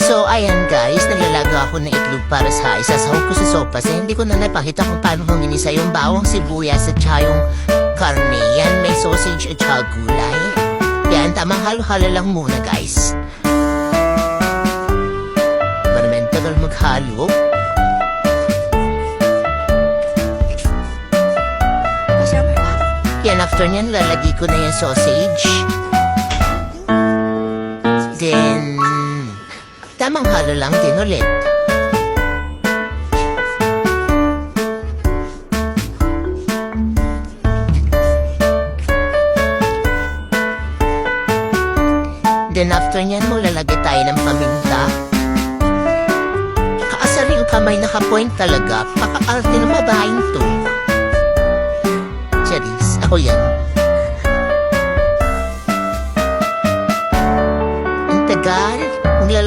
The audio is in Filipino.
So, ayan guys, nalalaga ako ng itlog para sa isasahog ko sa sopas. Hindi ko na napakita kung paano kong ginisa yung bawang sibuyas at saka yung karne. Yan, may sausage at saka gulay. Yan, tamang halo-halo lang muna guys. Para may tagal maghalo. Yan, after nyan, lalagay ko na yung sausage. Then, tamang halo lang din ulit. Then after nyan mo, lalagay tayo ng paminta. Kaasar yung kamay naka-point talaga. Paka-arte na mabahin to. Charis, ako yan. Ang tagal. Maglalagay